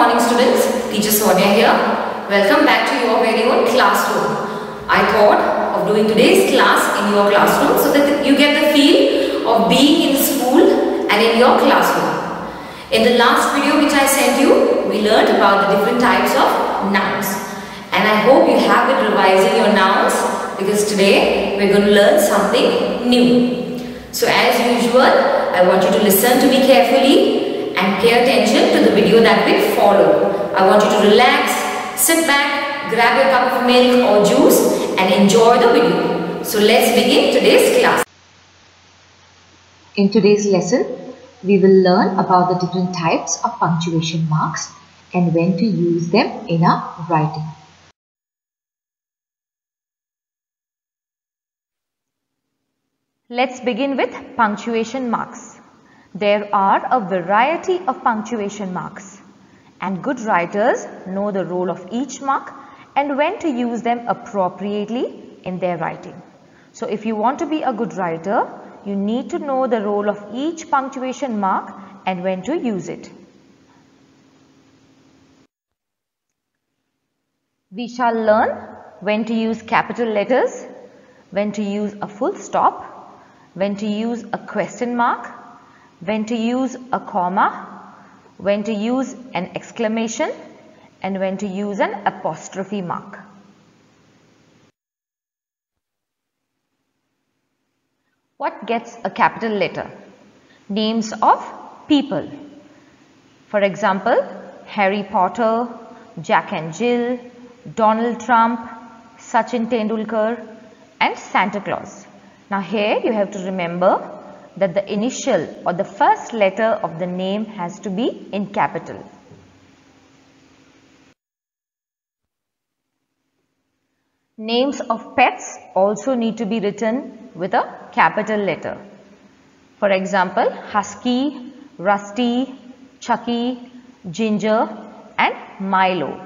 morning students, teacher Sonia here. Welcome back to your very own classroom. I thought of doing today's class in your classroom so that you get the feel of being in school and in your classroom. In the last video which I sent you, we learned about the different types of nouns. And I hope you have been revising your nouns because today we're going to learn something new. So as usual, I want you to listen to me carefully and pay attention to the video that will follow. I want you to relax, sit back, grab your cup of milk or juice and enjoy the video. So let's begin today's class. In today's lesson, we will learn about the different types of punctuation marks and when to use them in our writing. Let's begin with punctuation marks. There are a variety of punctuation marks and good writers know the role of each mark and when to use them appropriately in their writing. So if you want to be a good writer, you need to know the role of each punctuation mark and when to use it. We shall learn when to use capital letters, when to use a full stop, when to use a question mark, when to use a comma, when to use an exclamation, and when to use an apostrophe mark. What gets a capital letter? Names of people. For example, Harry Potter, Jack and Jill, Donald Trump, Sachin Tendulkar, and Santa Claus. Now here you have to remember that the initial or the first letter of the name has to be in capital. Names of pets also need to be written with a capital letter. For example, Husky, Rusty, Chucky, Ginger, and Milo.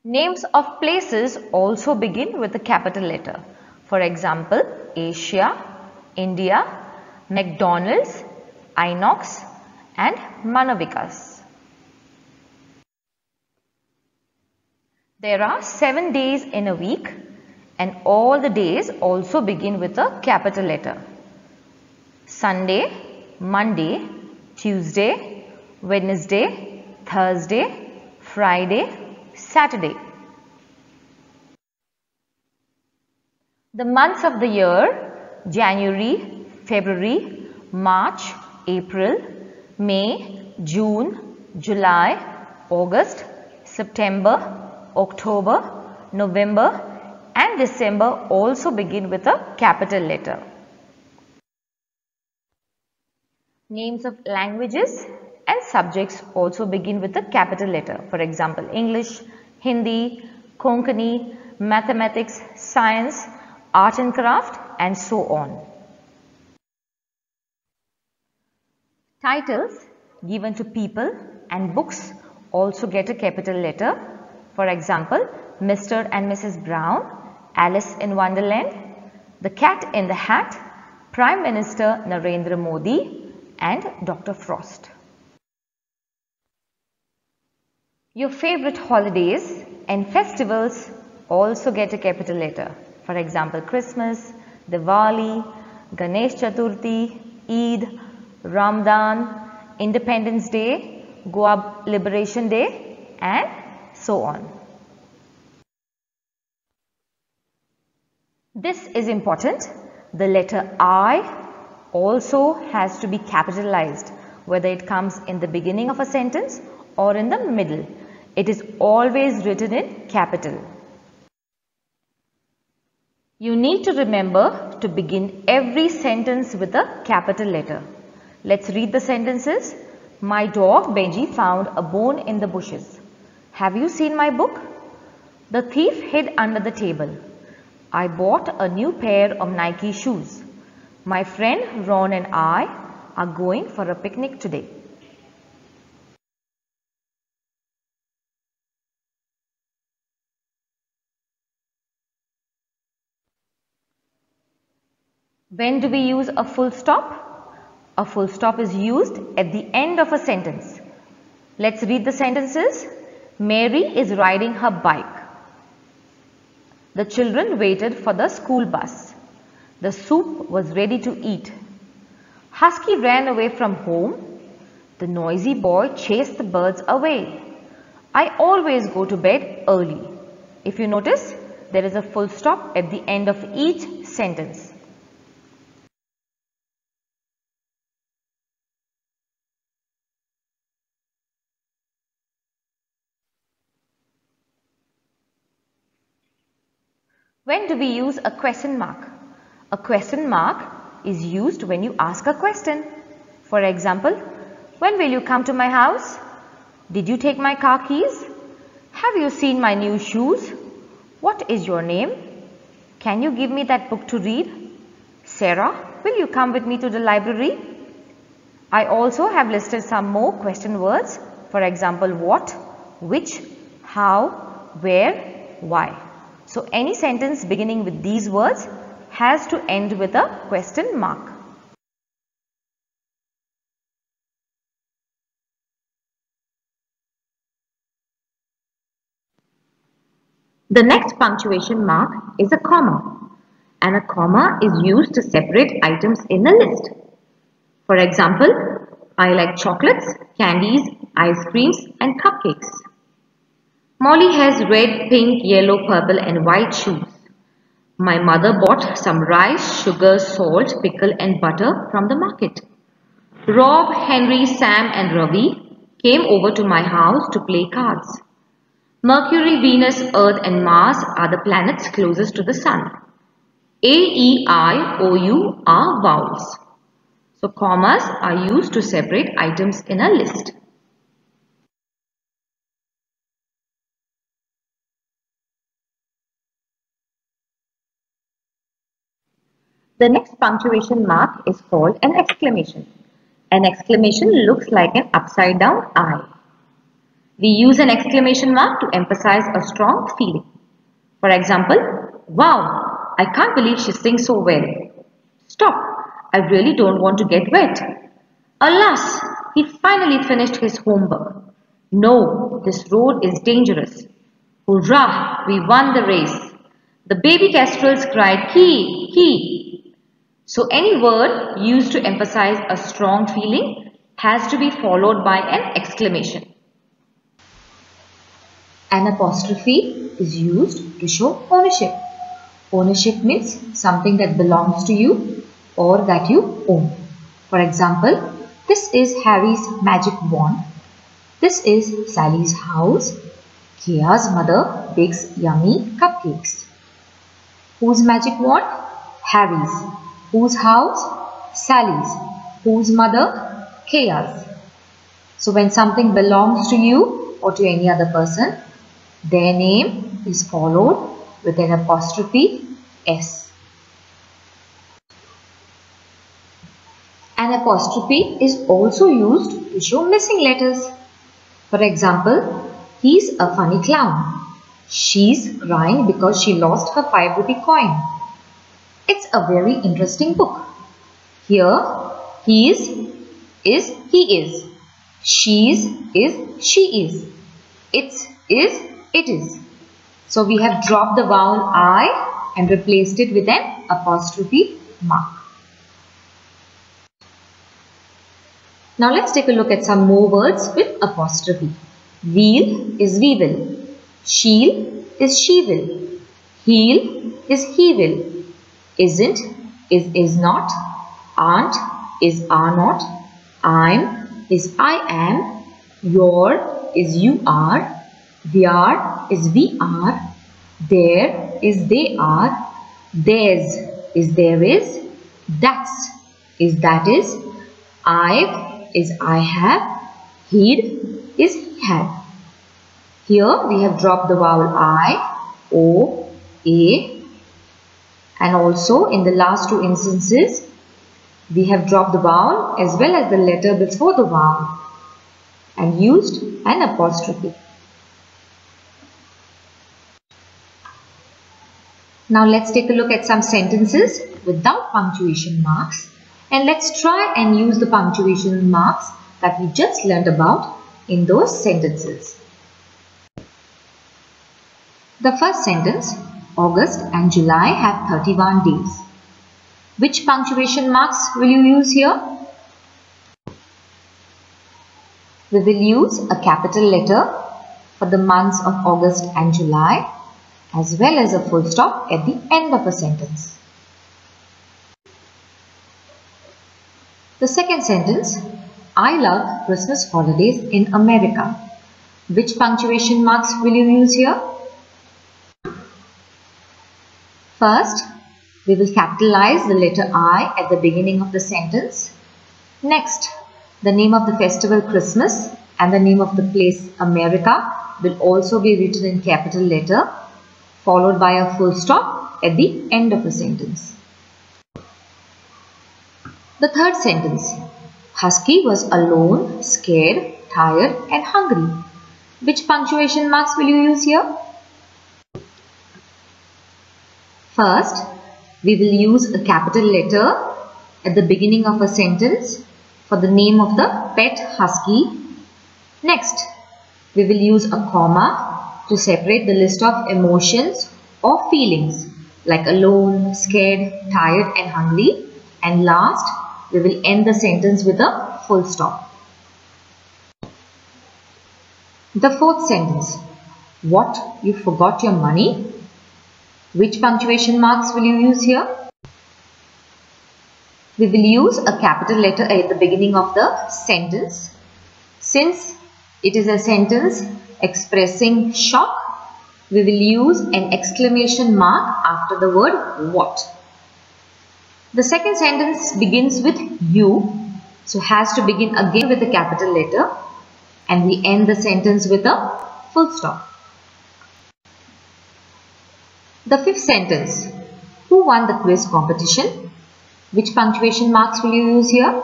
Names of places also begin with a capital letter. For example, Asia, India, McDonald's, Inox, and Manavikas. There are 7 days in a week and all the days also begin with a capital letter. Sunday, Monday, Tuesday, Wednesday, Thursday, Friday, Saturday. The months of the year: January, February, March, April, May, June, July, August, September, October, November and December also begin with a capital letter. Names of languages and subjects also begin with a capital letter. For example, English, Hindi, Konkani, mathematics, science, art and craft, and so on. Titles given to people and books also get a capital letter. For example, Mr. and Mrs. Brown, Alice in Wonderland, The Cat in the Hat, Prime Minister Narendra Modi, and Dr. Frost. Your favorite holidays and festivals also get a capital letter. For example, Christmas, Diwali, Ganesh Chaturthi, Eid, Ramadan, Independence Day, Goa Liberation Day, and so on. This is important. The letter I also has to be capitalized, whether it comes in the beginning of a sentence or in the middle. It is always written in capital. You need to remember to begin every sentence with a capital letter. Let's read the sentences. My dog Benji found a bone in the bushes. Have you seen my book? The thief hid under the table. I bought a new pair of Nike shoes. My friend Ron and I are going for a picnic today. When do we use a full stop? a full stop is used at the end of a sentence. Let's read the sentences. Mary is riding her bike. The children waited for the school bus. The soup was ready to eat. Husky ran away from home. The noisy boy chased the birds away. I always go to bed early. If you notice, there is a full stop at the end of each sentence. When do we use a question mark? A question mark is used when you ask a question. For example, when will you come to my house? Did you take my car keys? Have you seen my new shoes? What is your name? Can you give me that book to read? Sarah, will you come with me to the library? I also have listed some more question words. For example, what, which, how, where, why. So any sentence beginning with these words has to end with a question mark. The next punctuation mark is a comma, and a comma is used to separate items in a list. For example, I like chocolates, candies, ice creams and cupcakes. Molly has red, pink, yellow, purple and white shoes. My mother bought some rice, sugar, salt, pickle and butter from the market. Rob, Henry, Sam and Ravi came over to my house to play cards. Mercury, Venus, Earth and Mars are the planets closest to the Sun. A, E, I, O, U are vowels. So commas are used to separate items in a list. The next punctuation mark is called an exclamation. An exclamation looks like an upside down I. We use an exclamation mark to emphasize a strong feeling. For example, wow, I can't believe she sings so well. Stop, I really don't want to get wet. Alas, he finally finished his homework. No, this road is dangerous. Hurrah, we won the race. The baby kestrels cried kee, kee. So any word used to emphasize a strong feeling has to be followed by an exclamation. An apostrophe is used to show ownership. Ownership means something that belongs to you or that you own. For example, this is Harry's magic wand. This is Sally's house. Kia's mother bakes yummy cupcakes. Whose magic wand? Harry's. Whose house? Sally's. Whose mother? Kia's. So when something belongs to you or to any other person, their name is followed with an apostrophe S. An apostrophe is also used to show missing letters. For example, he's a funny clown. She's crying because she lost her 5-rupee coin. It's a very interesting book. Here, he is he is. She's is she is. It's is it is. So we have dropped the vowel I and replaced it with an apostrophe mark. Now let's take a look at some more words with apostrophe. Wheel is we will. She'll is she will. He'll is he will. Isn't is not. Aren't is are not. I'm is I am. Your is you are. Their is we are. There is they are. Theirs is there is. That's is that is. I've is I have. He'd is he had. Here we have dropped the vowel I, O, A, and also in the last two instances we have dropped the vowel as well as the letter before the vowel and used an apostrophe. Now let's take a look at some sentences without punctuation marks And let's try and use the punctuation marks that we just learnt about in those sentences. The first sentence, August and July have 31 days. Which punctuation marks will you use here? We will use a capital letter for the months of August and July, as well as a full stop at the end of a sentence. The second sentence, I love Christmas holidays in America. Which punctuation marks will you use here? First, we will capitalize the letter I at the beginning of the sentence. Next, the name of the festival Christmas and the name of the place America will also be written in capital letter, followed by a full stop at the end of the sentence. The third sentence, Husky was alone, scared, tired and hungry. Which punctuation marks will you use here? First, we will use a capital letter at the beginning of a sentence for the name of the pet husky. Next, we will use a comma to separate the list of emotions or feelings like alone, scared, tired and hungry. And last, we will end the sentence with a full stop. The fourth sentence, what, you forgot your money? Which punctuation marks will you use here? We will use a capital letter at the beginning of the sentence. Since it is a sentence expressing shock, we will use an exclamation mark after the word what. The second sentence begins with you, so has to begin again with a capital letter, and we end the sentence with a full stop. The fifth sentence, who won the quiz competition? Which punctuation marks will you use here?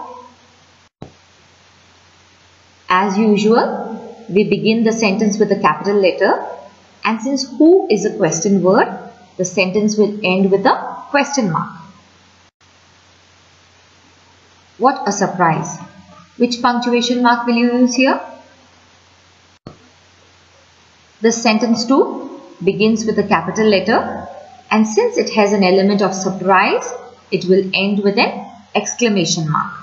As usual, we begin the sentence with a capital letter, and since who is a question word, the sentence will end with a question mark. What a surprise! Which punctuation mark will you use here? The sentence too begins with a capital letter, and since it has an element of surprise, it will end with an exclamation mark.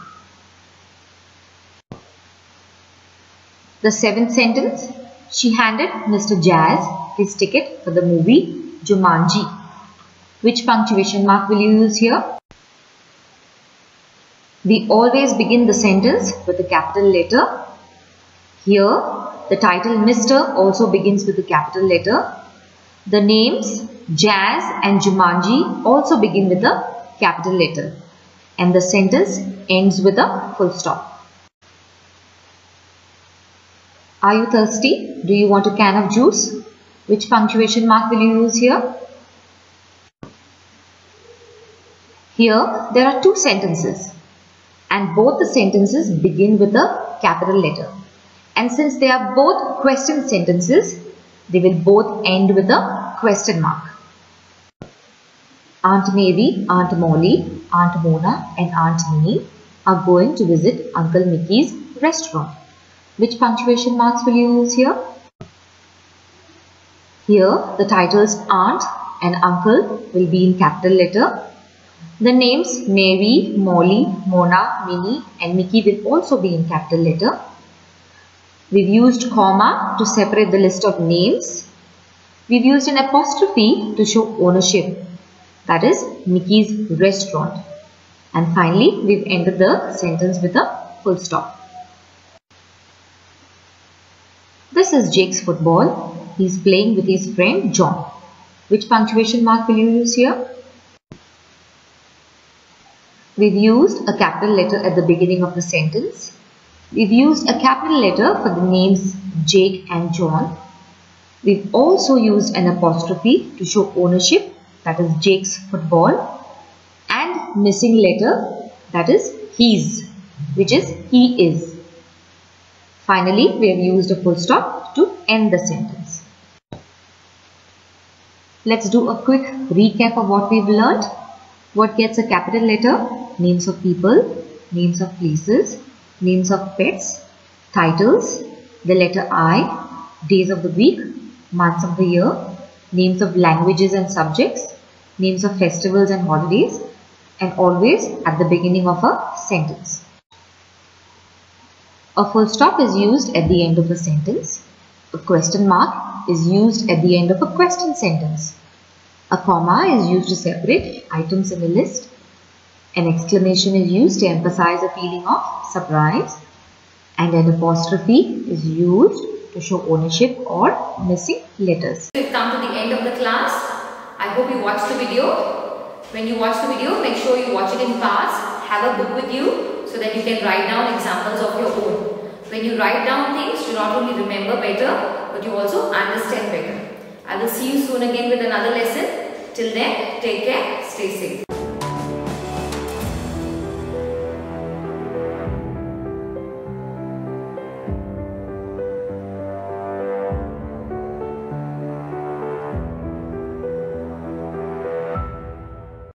The seventh sentence, she handed Mr. Jazz his ticket for the movie Jumanji. Which punctuation mark will you use here? We always begin the sentence with a capital letter. Here, the title Mr. also begins with a capital letter. The names Jazz and Jumanji also begin with a capital letter. And the sentence ends with a full stop. Are you thirsty? Do you want a can of juice? Which punctuation mark will you use here? Here, there are two sentences. And both the sentences begin with a capital letter. And since they are both question sentences, they will both end with a question mark. Aunt Mary, Aunt Molly, Aunt Mona and Aunt Minnie are going to visit Uncle Mickey's restaurant. Which punctuation marks will you use here? Here, the titles Aunt and Uncle will be in capital letter. The names Mary, Molly, Mona, Minnie and Mickey will also be in capital letter. We've used comma to separate the list of names. We've used an apostrophe to show ownership, that is Mickey's restaurant. And finally, we've ended the sentence with a full stop. This is Jake's football. He's playing with his friend John. Which punctuation mark will you use here? We've used a capital letter at the beginning of the sentence. We've used a capital letter for the names Jake and John. We've also used an apostrophe to show ownership, that is Jake's football, and missing letter, that is his, which is he is. Finally, we have used a full stop to end the sentence. Let's do a quick recap of what we've learned. What gets a capital letter? names of people, names of places, names of pets, titles, the letter I, days of the week, months of the year, names of languages and subjects, names of festivals and holidays, and always at the beginning of a sentence. A full stop is used at the end of a sentence. A question mark is used at the end of a question sentence. A comma is used to separate items in a list. An exclamation is used to emphasize a feeling of surprise. And an apostrophe is used to show ownership or missing letters. We've come to the end of the class. I hope you watched the video. When you watch the video, make sure you watch it in parts. Have a book with you so that you can write down examples of your own. When you write down things, you not only remember better, but you also understand better. I will see you soon again with another lesson. Till then, take care, stay safe.